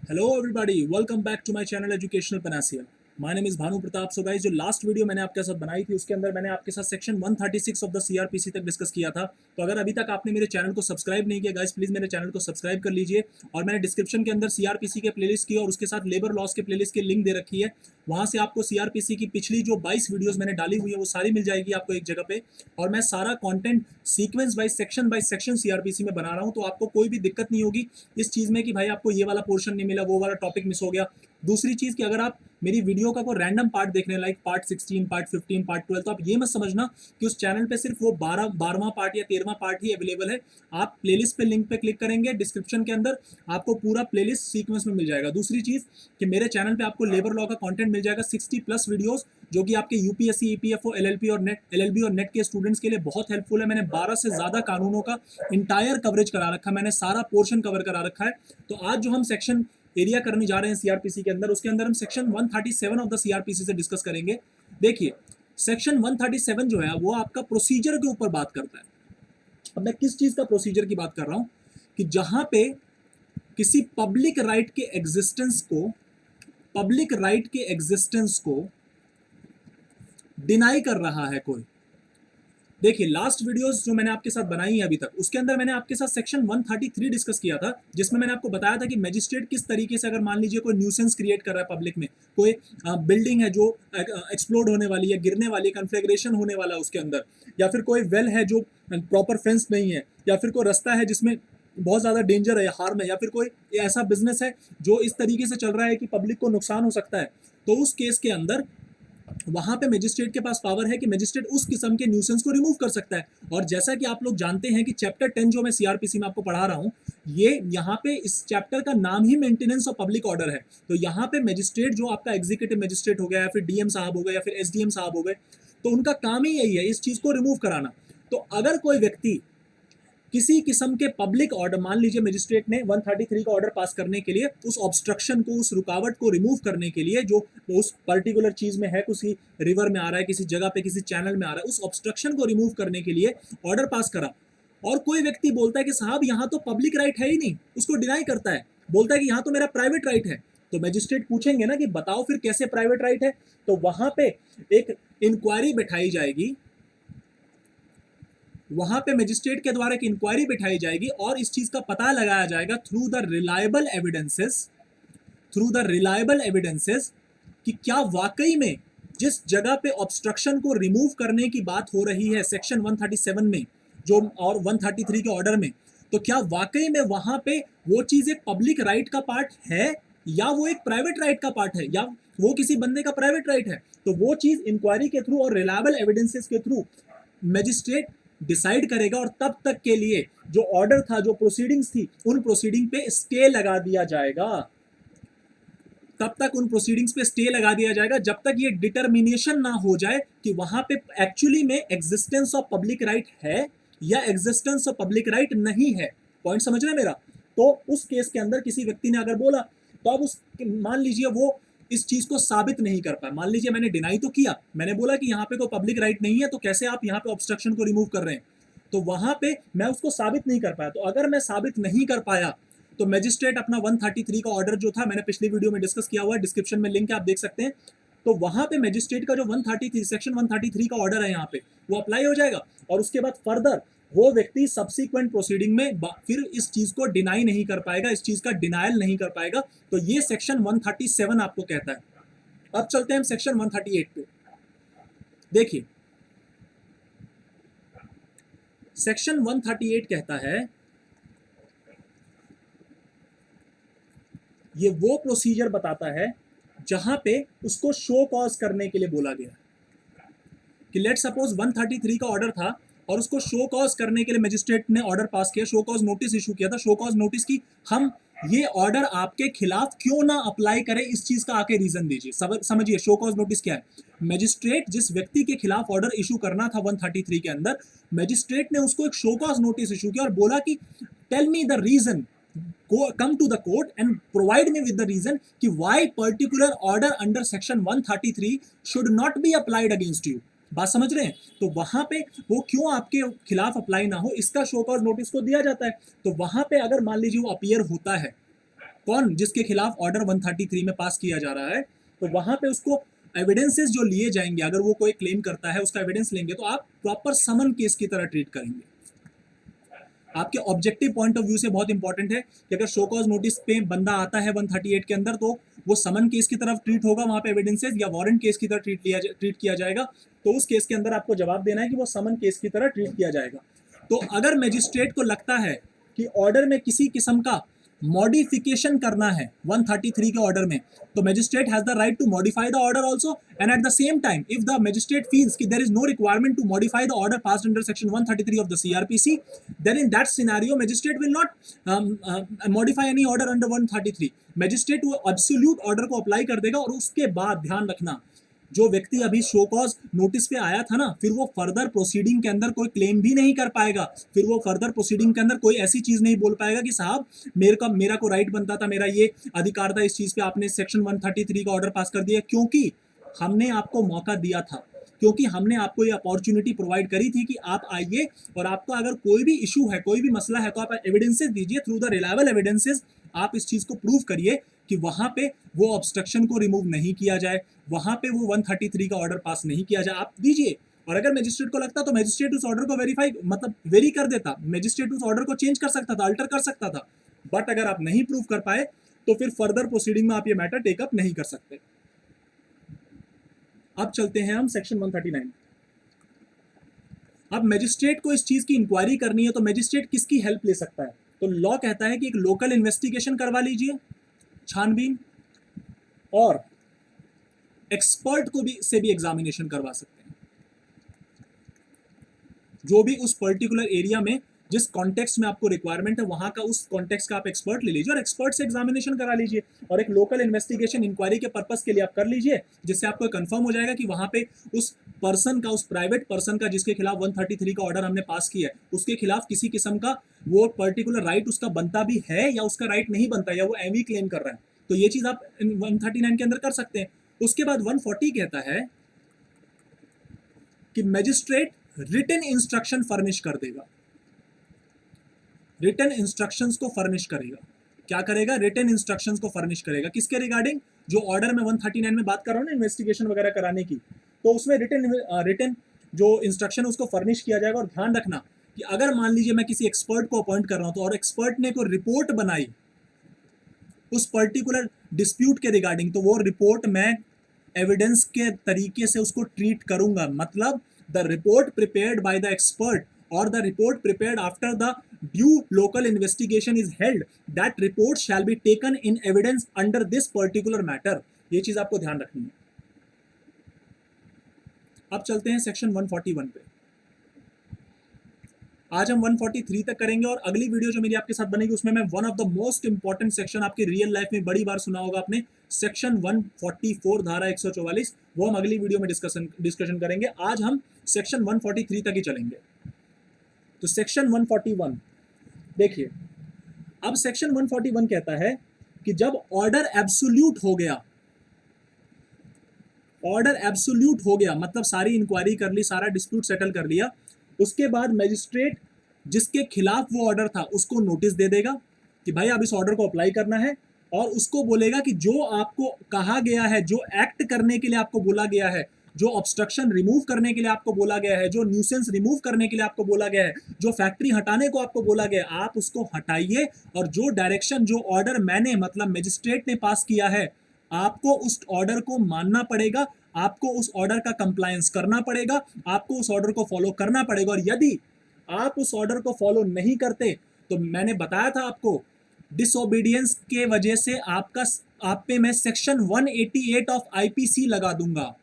Hello everybody, welcome back to my channel educational panacea. My name is Bhanu Pratap. So guys, जो last video मैंने आपके साथ बनाई थी उसके अंदर मैंने आपके साथ सेक्शन 136 ऑफ द सीआरपीसी तक डिस्कस किया था। तो अगर अभी तक आपने मेरे चैनल को सब्सक्राइब नहीं किया गाइस, प्लीज मेरे चैनल को सब्सक्राइब कर लीजिए। और मैंने डिस्क्रिप्शन के अंदर सीआरपीसी के प्लेलिस्ट की और उसके साथ लेबर लॉस के प्लेलिस्ट की लिंक दे रखी है। वहां से आपको सीआरपीसी की पिछली जो 22 वीडियोस मैंने डाली हुई है वो सारी मिल जाएगी आपको एक जगह पे। और मैं सारा content sequence by section CrPC में बना रहा हूं, तो आपको कोई भी दिक्कत नहीं होगी इस चीज में कि भाई आपको ये वाला पोर्शन नहीं मिला, वो वाला टॉपिक मिस हो गया। दूसरी चीज कि अगर आप मेरी वीडियो का कोई रैंडम पार्ट देख रहे हैं, लाइक पार्ट 16, पार्ट 15, पार्ट 12, तो आप ये मत समझना कि उस चैनल पे सिर्फ वो 12वां पार्ट या 13वां पार्ट ही अवेलेबल है। आप प्लेलिस्ट पे लिंक पे क्लिक करेंगे, डिस्क्रिप्शन के अंदर आपको पूरा प्लेलिस्ट सीक्वेंस में मिल जाएगा। दूसरी चीज कि मेरे चैनल पे आपको लेबर लॉ का कंटेंट मिल जाएगा, 60+ वीडियोस, जो कि आपके यूपीएससी, ईपीएफओ, एलएलबी और नेट के स्टूडेंट्स के लिए बहुत हेल्पफुल है। मैंने 12 से ज्यादा कानूनों का इंटायर कवरेज करा रखा है, मैंने सारा पोर्शन कवर करा रखा है। तो आज जो हम सेक्शन एरिया करने जा रहे हैं सीआरपीसी के अंदर, उसके अंदर हम सेक्शन 137 ऑफ द सीआरपीसी से डिस्कस करेंगे। देखिए, सेक्शन 137 जो है वो आपका प्रोसीजर के ऊपर बात करता है। अब मैं किस चीज का प्रोसीजर की बात कर रहा हूं कि जहां पे किसी पब्लिक राइट के एग्जिस्टेंस को डिनाई कर रहा है कोई। देखिए, लास्ट वीडियोस जो मैंने आपके साथ बनाई है अभी तक, उसके अंदर मैंने आपके साथ सेक्शन 133 डिस्कस किया था, जिसमें मैंने आपको बताया था कि मैजिस्ट्रेट किस तरीके से, अगर मान लीजिए कोई न्यूसेंस क्रिएट कर रहा है पब्लिक में, कोई बिल्डिंग है जो एक्सप्लोड होने वाली है, गिरने वाली है, कन्फ्लेग्रेशन होने वाला है उसके अंदर, या फिर कोई वेल है जो प्रॉपर फेंस नहीं है, या फिर कोई रास्ता है जिसमें बहुत ज्यादा डेंजर है या हार्म है, या फिर कोई ऐसा बिजनेस है जो इस तरीके से चल रहा है कि पब्लिक को नुकसान हो सकता है, तो उस केस के अंदर वहां पे मजिस्ट्रेट के पास पावर है कि मजिस्ट्रेट उस किस्म के न्यूसेंस को रिमूव कर सकता है। और जैसा कि आप लोग जानते हैं कि चैप्टर 10 जो मैं सीआरपीसी में आपको पढ़ा रहा हूं, ये यहाँ पे इस चैप्टर का नाम ही मेंटेनेंस ऑफ पब्लिक ऑर्डर है। तो यहाँ पे मजिस्ट्रेट जो आपका एग्जीक्यूटिव मजिस्ट्रेट हो गया, या फिर डीएम साहब हो गए, या फिर एसडीएम साहब हो गए, तो उनका काम ही यही है, इस चीज को रिमूव कराना। तो अगर कोई व्यक्ति किसी किस्म के पब्लिक ऑर्डर, मान लीजिए मजिस्ट्रेट ने 133 का ऑर्डर पास करने के लिए उस ऑब्स्ट्रक्शन को, उस रुकावट को रिमूव करने के लिए, जो उस पर्टिकुलर चीज में है, किसी रिवर में आ रहा है, किसी जगह पे, किसी चैनल में आ रहा है, उस ऑब्स्ट्रक्शन को रिमूव करने के लिए ऑर्डर पास करा, और कोई व्यक्ति बोलता है कि साहब यहाँ तो पब्लिक राइट है ही नहीं, उसको डिनाई करता है, बोलता है कि यहाँ तो मेरा प्राइवेट राइट है, तो मजिस्ट्रेट पूछेंगे ना कि बताओ फिर कैसे प्राइवेट राइट है। तो वहां पे एक इंक्वायरी बैठाई जाएगी, वहां पे मजिस्ट्रेट के द्वारा एक इंक्वायरी बिठाई जाएगी और इस चीज का पता लगाया जाएगा थ्रू द रिलायबल एविडेंसेस कि क्या वाकई में जिस जगह पे ऑब्स्ट्रक्शन को रिमूव करने की बात हो रही है सेक्शन 137 में जो, और 133 के ऑर्डर में, तो क्या वाकई में वहां पे वो चीज एक पब्लिक राइट का पार्ट है, या वो एक प्राइवेट राइट का पार्ट है, या वो किसी बंदे का प्राइवेट राइट है। तो वो चीज इंक्वायरी के थ्रू और रिलायबल एविडेंसेस के थ्रू मजिस्ट्रेट डिसाइड करेगा, और तब तक के लिए जो ऑर्डर था, जो प्रोसीडिंग्स थी, उन प्रोसीडिंग पे स्टे लगा दिया जाएगा। तब तक उन प्रोसीडिंग्स पे स्टे लगा दिया जाएगा जब तक ये डिटर्मिनेशन ना हो जाए कि वहां पे एक्चुअली में एग्जिस्टेंस ऑफ पब्लिक राइट है या एग्जिस्टेंस ऑफ पब्लिक राइट नहीं है। पॉइंट समझ रहे हैं मेरा? तो उस केस के अंदर किसी व्यक्ति ने अगर बोला, तो अब उस, मान लीजिए वो इस चीज को साबित नहीं कर पाए, मान लीजिए मैंने डिनाई तो किया, मैंने बोला कि यहाँ पे कोई पब्लिक राइट नहीं है, तो कैसे आप यहाँ पे ऑब्स्ट्रक्शन को रिमूव कर रहे हैं, तो वहां पे मैं उसको साबित नहीं कर पाया। तो अगर मैं साबित नहीं कर पाया, तो मजिस्ट्रेट अपना 133 का ऑर्डर जो था, मैंने पिछली वीडियो में डिस्कस किया हुआ है, डिस्क्रिप्शन में लिंक है, आप देख सकते हैं। तो वहां पे मजिस्ट्रेट का जो 133 सेक्शन 133 का ऑर्डर है यहाँ पे, वो अप्लाई हो जाएगा, और उसके बाद फर्दर वो व्यक्ति सब्सिक्वेंट प्रोसीडिंग में फिर इस चीज को डिनाई नहीं कर पाएगा, इस चीज का डिनायल नहीं कर पाएगा। तो ये सेक्शन 137 आपको कहता है। अब चलते हैं हम सेक्शन 138 पे। देखिए, सेक्शन 138 कहता है, ये वो प्रोसीजर बताता है जहां पे उसको शो कॉज करने के लिए बोला गया कि लेट सपोज 133 का ऑर्डर था और उसको शो कॉज करने के लिए मजिस्ट्रेट ने ऑर्डर पास किया, शो कॉज नोटिस इशू किया था। शो कॉज नोटिस की, हम ये ऑर्डर आपके खिलाफ क्यों ना अप्लाई करें, इस चीज का आके रीजन दीजिए। समझिए शो कॉज नोटिस क्या है। मजिस्ट्रेट जिस व्यक्ति के खिलाफ ऑर्डर इशू करना था 133 के अंदर, मजिस्ट्रेट ने उसको एक शो कॉज नोटिस इशू किया और बोला कि tell me the reason, come to the court and provide me with the reason कि why particular order under section 133 should not be applied against you। बात समझ रहे हैं? तो वहां पे वो क्यों आपके खिलाफ अप्लाई ना हो, इसका शो कॉज नोटिस को दिया जाता है। तो वहां पे अगर मान लीजिए वो अपीयर होता है, कौन, जिसके खिलाफ ऑर्डर 133 में पास किया जा रहा है, तो वहां पे उसको एविडेंसेस जो लिए जाएंगे, अगर वो कोई क्लेम करता है उसका एविडेंस लेंगे, तो आप प्रॉपर समन केस की तरह ट्रीट करेंगे। आपके ऑब्जेक्टिव पॉइंट ऑफ व्यू से बहुत इंपॉर्टेंट है कि अगर शो कॉज नोटिस पे बंदा आता है 138 के अंदर, तो वो समन केस की तरफ ट्रीट होगा वहां पे एविडेंसेस, या वारंट केस की तरह ट्रीट किया जाएगा। तो उस केस के अंदर आपको जवाब देना है कि वो समन केस की तरह ट्रीट किया जाएगा। तो अगर मजिस्ट्रेट को लगता है कि ऑर्डर में किसी किस्म का मॉडिफिकेशन करना है 133 के ऑर्डर में, तो magistrate has the right to modify the order also, and at the same time if the magistrate feels कि there is no requirement to modify the order passed under section 133 of the CrPC, then in that scenario magistrate will not modify any order under 133। Magistrate वो absolute order को apply कर देगा, और उसके बाद ध्यान रखना, जो व्यक्ति अभी शो कॉज नोटिस पे आया था ना, फिर वो फर्दर प्रोसीडिंग के अंदर कोई क्लेम भी नहीं कर पाएगा, फिर वो फर्दर प्रोसीडिंग के अंदर कोई ऐसी चीज नहीं बोल पाएगा कि साहब मेरा को राइट बनता था, मेरा ये अधिकार था इस चीज पे, आपने सेक्शन 133 का ऑर्डर पास कर दिया, क्योंकि हमने आपको मौका दिया था, क्योंकि हमने आपको ये अपॉर्चुनिटी प्रोवाइड करी थी कि आप आइए, और आपका अगर कोई भी इशू है, कोई भी मसला है, तो आप एविडेंसेस दीजिए, थ्रू द रिलायबल एविडेंसेस आप इस चीज को प्रूव करिए कि वहां पे वो ऑब्स्ट्रक्शन को रिमूव नहीं किया जाए, वहां पे वो 133 का ऑर्डर पास नहीं किया जाए, आप दीजिए। और अगर मजिस्ट्रेट को लगता तो मजिस्ट्रेट उस ऑर्डर को वेरीफाई मतलब वेरी कर देता, मजिस्ट्रेट उस ऑर्डर को चेंज कर सकता था, अल्टर कर सकता था। बट अगर आप नहीं प्रूव कर पाए तो फिर फर्दर प्रोसीडिंग में आप ये मैटर टेकअप नहीं कर सकते। अब चलते हैं हम सेक्शन 139। अब मजिस्ट्रेट को इस चीज की इंक्वायरी करनी है, तो मजिस्ट्रेट किसकी हेल्प ले सकता है? तो लॉ कहता है कि एक लोकल इन्वेस्टिगेशन करवा लीजिए, छानबीन, और एक्सपर्ट को भी से भी एग्जामिनेशन करवा सकते हैं, जो भी उस पर्टिकुलर एरिया में जिस कॉन्टेक्स्ट में आपको रिक्वायरमेंट है, वहां का उस कॉन्टेक्स्ट का आप एक्सपर्ट ले लीजिए और एक्सपर्ट से एग्जामिनेशन करा लीजिए, और एक लोकल इन्वेस्टिगेशन इंक्वायरी के पर्पस के लिए आप कर लीजिए, जिससे आपको कंफर्म हो जाएगा कि वहां पे उस पर्सन का, उस प्राइवेट पर्सन का जिसके खिलाफ 133 का ऑर्डर हमने पास किया है, उसके खिलाफ किसी किस्म का वो पर्टिकुलर राइट उसका बनता भी है, या उसका राइट नहीं बनता, या वो एवी क्लेम कर रहा है, तो ये चीज आप 139 के अंदर कर सकते हैं। उसके बाद 140 कहता है कि मैजिस्ट्रेट रिटन इंस्ट्रक्शन फर्निश कर देगा, रिटन इंस्ट्रक्शंस को फर्निश करेगा। क्या करेगा? रिटन इंस्ट्रक्शंस को फर्निश करेगा, किसके रिगार्डिंग? जो ऑर्डर में 139 में बात कर रहा हूं ना, इन्वेस्टिगेशन वगैरह कराने की, तो उसमें रिटन जो इंस्ट्रक्शन उसको फर्निश किया जाएगा। और ध्यान रखना कि अगर मान लीजिए मैं किसी एक्सपर्ट को अपॉइंट कर रहा हूं, तो और एक्सपर्ट ने कोई रिपोर्ट बनाई उस पर्टिकुलर डिस्प्यूट के रिगार्डिंग, तो वो रिपोर्ट मैं एविडेंस के तरीके से उसको ट्रीट करूंगा। मतलब the report prepared by the expert or the report prepared after the due local investigation is held, that report shall be taken in evidence under this particular matter। ये चीज आपको ध्यान रखनी है। अब चलते हैं सेक्शन 141 पे। आज हम 143 तक करेंगे, और अगली वीडियो जो मेरी आपके साथ बनेगी उसमें मैं one of the most important section, आपकी रियल लाइफ में बड़ी बार सुना होगा आपने, सेक्शन 144 धारा 144, वो हम अगली वीडियो में डिस्कशन करेंगे। आज हम सेक्शन 143 तक ही चलेंगे। तो सेक्शन 141 देखिए, अब सेक्शन 141 कहता है कि जब ऑर्डर एब्सोल्यूट हो गया, ऑर्डर एब्सोल्यूट हो गया मतलब सारी इंक्वायरी कर ली, सारा डिस्प्यूट सेटल कर लिया, उसके बाद मैजिस्ट्रेट जिसके खिलाफ वो ऑर्डर था उसको नोटिस दे देगा कि भाई अब इस ऑर्डर को अप्लाई करना है, और उसको बोलेगा कि जो आपको कहा गया है, जो एक्ट करने के लिए आपको बोला गया है, जो ऑब्स्ट्रक्शन रिमूव करने के लिए आपको बोला गया है, जो न्यूसेंस रिमूव करने के लिए आपको बोला गया है, जो फैक्ट्री हटाने को आपको बोला गया है, आप उसको हटाइए, और जो डायरेक्शन, जो ऑर्डर मैंने मतलब मैजिस्ट्रेट ने पास किया है, आपको उस ऑर्डर को मानना पड़ेगा, आपको उस ऑर्डर का कंप्लायंस करना पड़ेगा, आपको उस ऑर्डर को फॉलो करना पड़ेगा। और यदि आप उस ऑर्डर को फॉलो नहीं करते, तो मैंने बताया था आपको, डिसओबीडियंस के वजह से आप पे मैं सेक्शन 188 ऑफ आईपीसी लगा दूंगा।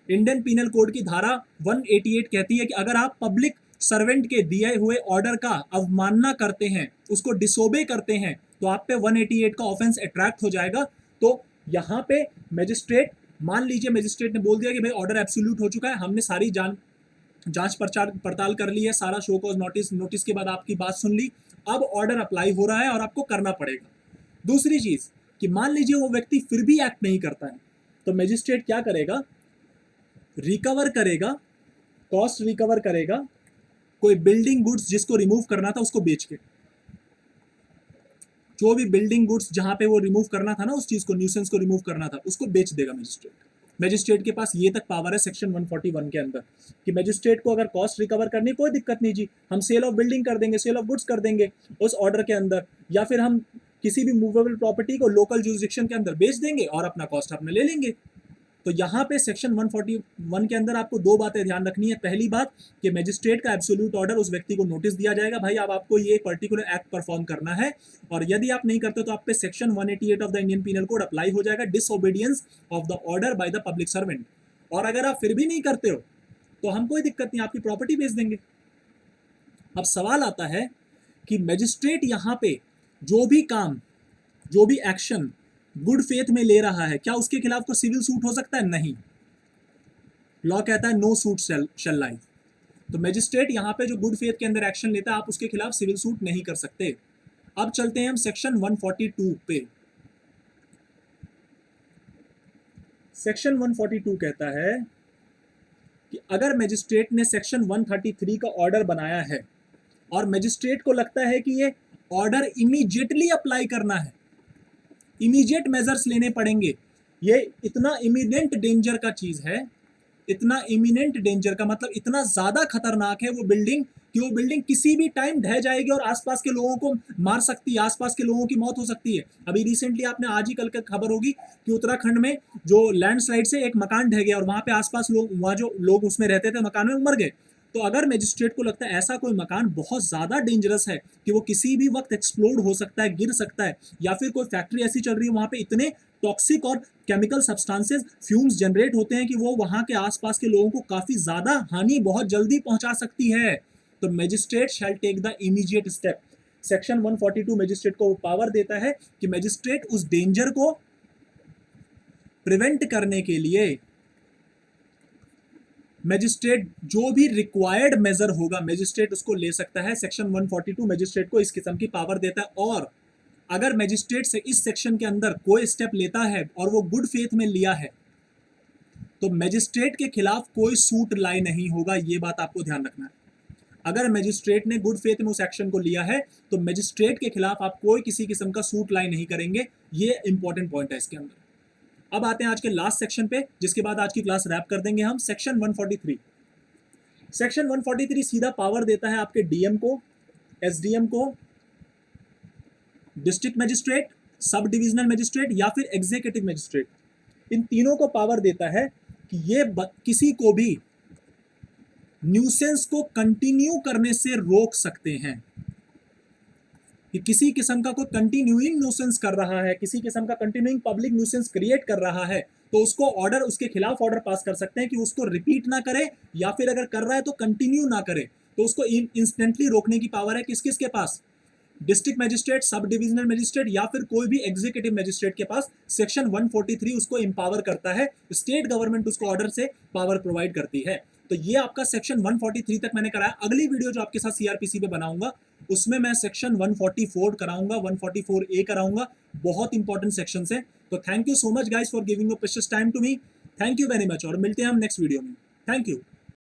इंडियन पीनल कोड की धारा 188 कहती है कि अगर आप पब्लिक सर्वेंट के दिए हुए ऑर्डर का अवमानना करते हैं, उसको डिसोबे करते हैं, तो आप पे 188 का ऑफेंस अट्रैक्ट हो जाएगा। तो यहाँ पे मैजिस्ट्रेट, मान लीजिए मैजिस्ट्रेट ने बोल दिया कि भाई ऑर्डर एब्सोल्यूट हो चुका है, हमने सारी जांच पड़ताल कर ली है, सारा शो कॉज नोटिस के बाद आपकी बात सुन ली, अब ऑर्डर अप्लाई हो रहा है और आपको करना पड़ेगा। दूसरी चीज कि मान लीजिए वो व्यक्ति फिर भी एक्ट नहीं करता है, तो मैजिस्ट्रेट क्या करेगा? रिकवर करेगा, कॉस्ट रिकवर करेगा, कोई बिल्डिंग गुड्स जिसको रिमूव करना था उसको बेच के। जो भी बिल्डिंग गुड्स जहां पे वो रिमूव करना था ना, उस चीज को, न्यूसेंस को रिमूव करना था, उसको बेच देगा मैजिस्ट्रेट। मैजिस्ट्रेट के पास ये तक पावर है सेक्शन 141 के अंदर कि मैजिस्ट्रेट को अगर कॉस्ट रिकवर करनी कोई दिक्कत नहीं जी, हम सेल ऑफ बिल्डिंग कर देंगे, सेल ऑफ गुड्स कर देंगे उस ऑर्डर के अंदर, या फिर हम किसी भी मूवेबल प्रॉपर्टी को लोकल जुरिस्डिक्शन के अंदर बेच देंगे और अपना कॉस्ट अपने ले लेंगे। तो यहाँ पे सेक्शन 141 के अंदर आपको दो बातें ध्यान रखनी है। पहली बात कि मैजिस्ट्रेट का एब्सोल्यूट ऑर्डर, उस व्यक्ति को नोटिस दिया जाएगा, भाई अब आपको ये पर्टिकुलर एक्ट परफॉर्म करना है, और यदि आप नहीं करते तो आप पे section 188 of the Indian penal code apply हो जाएगा, disobedience of the order by the public servant. और अगर आप फिर भी नहीं करते हो तो हम कोई दिक्कत नहीं, आपकी प्रॉपर्टी बेच देंगे। अब सवाल आता है कि मैजिस्ट्रेट यहाँ पे जो भी काम, जो भी एक्शन गुड फेथ में ले रहा है, क्या उसके खिलाफ को सिविल सूट हो सकता है? नहीं, लॉ कहता है नो सूट शैल लाई। तो मैजिस्ट्रेट यहाँ पे जो गुड फेथ के अंदर एक्शन लेता है, आप उसके खिलाफ सिविल सूट नहीं कर सकते। अब चलते हैं हम सेक्शन 142 पे। सेक्शन 142 कहता है कि अगर मैजिस्ट्रेट ने सेक्शन 133 का ऑर्डर बनाया है और मैजिस्ट्रेट को लगता है कि ये ऑर्डर इमीडिएटली अप्लाई करना है, इमीडिएट मेजर्स लेने पड़ेंगे, ये इतना इमिनेंट डेंजर का चीज है, इतना इमिनेंट डेंजर का मतलब इतना ज्यादा खतरनाक है वो बिल्डिंग कि वो बिल्डिंग किसी भी टाइम ढह जाएगी और आसपास के लोगों को मार सकती है, आसपास के लोगों की मौत हो सकती है। अभी रिसेंटली आपने आज ही कल का खबर होगी कि उत्तराखंड में जो लैंडस्लाइड से एक मकान ढह गया और वहां पे आसपास लोग, वहां जो लोग उसमें रहते थे मकान में, मर गए। तो अगर मैजिस्ट्रेट को लगता है ऐसा कोई मकान बहुत ज्यादा डेंजरस है कि वो किसी भी वक्त एक्सप्लोड हो सकता है, गिर सकता है, या फिर कोई फैक्ट्री ऐसी चल रही है वहां पे इतने टॉक्सिक और केमिकल सब्सटेंसेस, फ्यूम्स जनरेट होते हैं कि वो वहां के आसपास के लोगों को काफी ज्यादा हानि बहुत जल्दी पहुंचा सकती है, तो magistrate shall take the immediate step. Section 142 magistrate को पावर देता है कि मैजिस्ट्रेट उस डेंजर को प्रिवेंट करने के लिए मैजिस्ट्रेट जो भी रिक्वायर्ड मेजर होगा मैजिस्ट्रेट उसको ले सकता है। सेक्शन 142 मैजिस्ट्रेट को इस किस्म की पावर देता है। और अगर मैजिस्ट्रेट से इस सेक्शन के अंदर कोई स्टेप लेता है और वो गुड फेथ में लिया है तो मैजिस्ट्रेट के खिलाफ कोई सूट लाई नहीं होगा, ये बात आपको ध्यान रखना है। अगर मैजिस्ट्रेट ने गुड फेथ में उस एक्शन को लिया है तो मैजिस्ट्रेट के खिलाफ आप कोई किसी किस्म का सूट लाई नहीं करेंगे, ये इंपॉर्टेंट पॉइंट है इसके अंदर। अब आते हैं आज के लास्ट सेक्शन पे, जिसके बाद आज की क्लास रैप कर देंगे हम। सेक्शन 143। सेक्शन 143 सीधा पावर देता है आपके डीएम को, एसडीएम को, district magistrate, sub divisional magistrate या फिर एग्जीक्यूटिव मैजिस्ट्रेट, इन तीनों को पावर देता है कि ये किसी को भी न्यूसेंस को कंटिन्यू करने से रोक सकते हैं। कि किसी किस्म का कोई कंटिन्यूइंग न्यूसेंस कर रहा है, किसी किस्म का कंटिन्यूइंग पब्लिक न्यूसेंस क्रिएट कर रहा है, तो उसको ऑर्डर, उसके खिलाफ ऑर्डर पास कर सकते हैं कि उसको रिपीट ना करे, या फिर अगर कर रहा है तो कंटिन्यू ना करे, तो उसको इंस्टेंटली रोकने की पावर है किस किस के पास? District magistrate, sub divisional magistrate या फिर कोई भी एग्जीक्यूटिव मैजिस्ट्रेट के पास सेक्शन 143 उसको इंपावर करता है। स्टेट गवर्नमेंट उसको ऑर्डर से पावर प्रोवाइड करती है। तो ये आपका सेक्शन 143 तक मैंने कराया। अगली वीडियो जो आपके साथ सीआरपीसी पे बनाऊंगा उसमें मैं सेक्शन 144 कराऊंगा, 144A कराऊंगा। बहुत इंपॉर्टेंट सेक्शन है। तो thank you so much guys for giving your precious time to me. Thank you very much और मिलते हैं हम नेक्स्ट वीडियो में। Thank you.